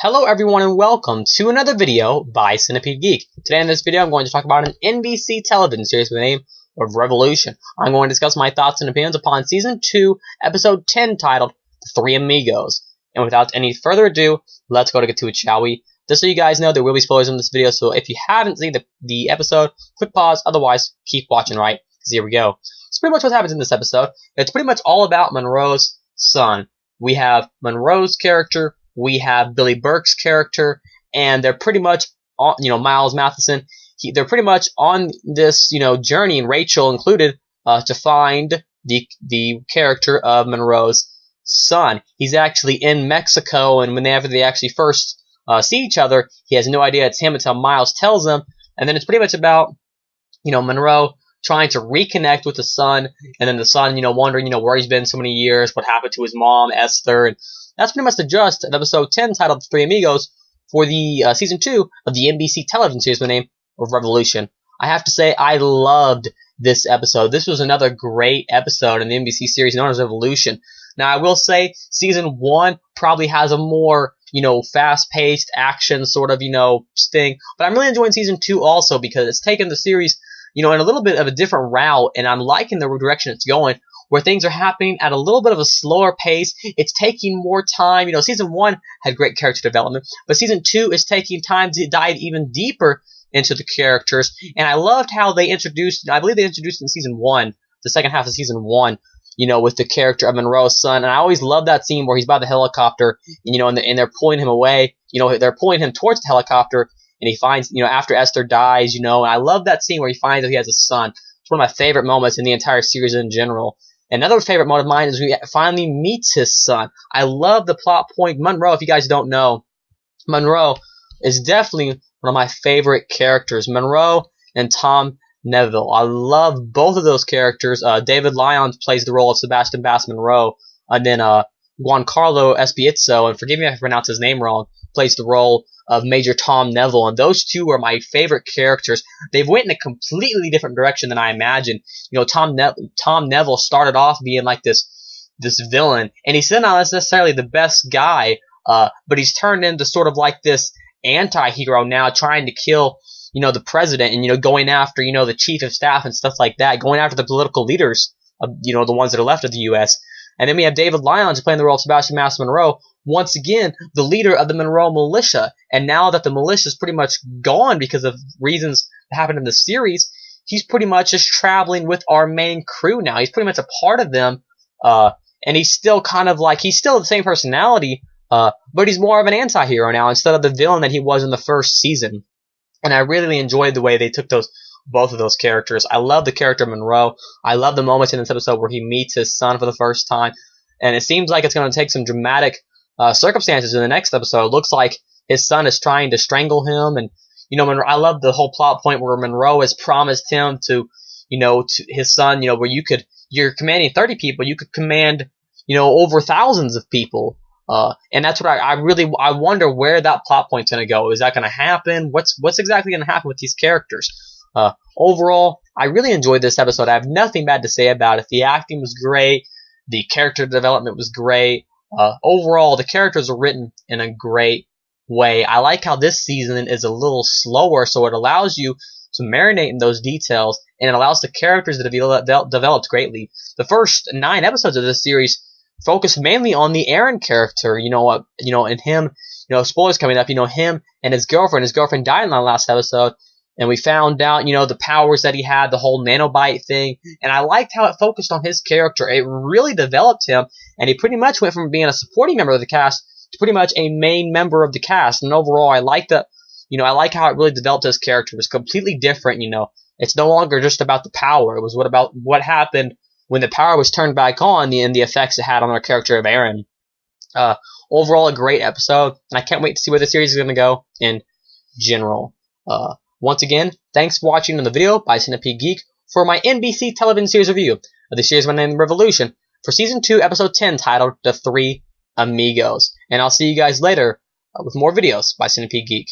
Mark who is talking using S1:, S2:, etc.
S1: Hello everyone and welcome to another video by Synopsis Geek. Today in this video I'm going to talk about an NBC television series with the name of Revolution. I'm going to discuss my thoughts and opinions upon Season 2, Episode 10 titled The Three Amigos. And without any further ado, let's get to it, shall we? Just so you guys know, there will be spoilers in this video, so if you haven't seen the episode, click pause, otherwise keep watching, right? Because here we go. It's pretty much what happens in this episode. It's pretty much all about Monroe's son. We have Monroe's character, we have Billy Burke's character, and they're pretty much on, Miles Matheson. They're pretty much on this, journey, and Rachel included, to find the character of Monroe's son. He's actually in Mexico, and whenever they actually first see each other, he has no idea it's him until Miles tells him, and then it's pretty much about, Monroe trying to reconnect with the son, and then the son, wondering, where he's been so many years, what happened to his mom, Esther, and that's pretty much the gist of episode 10 titled The Three Amigos for the season 2 of the NBC television series with the name of Revolution. I have to say, I loved this episode. This was another great episode in the NBC series known as Revolution. Now, I will say, season 1 probably has a more, fast-paced action sort of, thing. But I'm really enjoying season 2 also because it's taken the series, in a little bit of a different route, and I'm liking the direction it's going, where things are happening at a little bit of a slower pace. It's taking more time. Season 1 had great character development, but season 2 is taking time to dive even deeper into the characters. And I loved how they introduced, I believe they introduced in season 1, the second half of season 1, with the character of Monroe's son. And I always love that scene where he's by the helicopter, and they're pulling him away. They're pulling him towards the helicopter, and he finds, after Esther dies, and I love that scene where he finds that he has a son. It's one of my favorite moments in the entire series in general. Another favorite moment of mine is we finally meets his son. I love the plot point. Monroe, if you guys don't know, Monroe is definitely one of my favorite characters. Monroe and Tom Neville. I love both of those characters. David Lyons plays the role of Sebastian Bass Monroe, and then Giancarlo Esposito, and forgive me if I pronounce his name wrong, plays the role of Major Tom Neville, and those two are my favorite characters. They've went in a completely different direction than I imagined. Tom Neville started off being like this villain, and he's still not necessarily the best guy, but he's turned into sort of like this anti-hero now, trying to kill, the president, and, going after, the chief of staff and stuff like that, going after the political leaders of, the ones that are left of the U.S. And then we have David Lyons playing the role of Sebastian Bass Monroe, once again, the leader of the Monroe militia. And now that the militia is pretty much gone because of reasons that happened in the series, he's pretty much just traveling with our main crew now. He's pretty much a part of them, and he's still kind of like, he's still the same personality, but he's more of an anti-hero now instead of the villain that he was in the first season. And I really enjoyed the way they took both of those characters. I love the character of Monroe. I love the moments in this episode where he meets his son for the first time. And it seems like it's going to take some dramatic circumstances in the next episode. It looks like his son is trying to strangle him. And, I love the whole plot point where Monroe has promised him to his son, where you're commanding 30 people, you could command, over thousands of people. And that's what I wonder where that plot point's going to go. Is that going to happen? What's exactly going to happen with these characters? Overall, I really enjoyed this episode. I have nothing bad to say about it. The acting was great. The character development was great. Overall, the characters are written in a great way. I like how this season is a little slower, so it allows you to marinate in those details, and it allows the characters to be developed greatly. The first 9 episodes of this series focus mainly on the Aaron character, and him, spoilers coming up, him and his girlfriend. His girlfriend died in the last episode, and we found out, the powers that he had, the whole nanobite thing, and I liked how it focused on his character. It really developed him, and he pretty much went from being a supporting member of the cast to pretty much a main member of the cast, and overall, I like that, I like how it really developed his character. It was completely different, It's no longer just about the power. It was about what happened when the power was turned back on, and the effects it had on our character of Aaron. Overall, a great episode, and I can't wait to see where the series is going to go in general. Once again, thanks for watching the video by Synopsis Geek for my NBC television series review of the series by the name Revolution for Season 2, Episode 10 titled The Three Amigos. And I'll see you guys later with more videos by Synopsis Geek.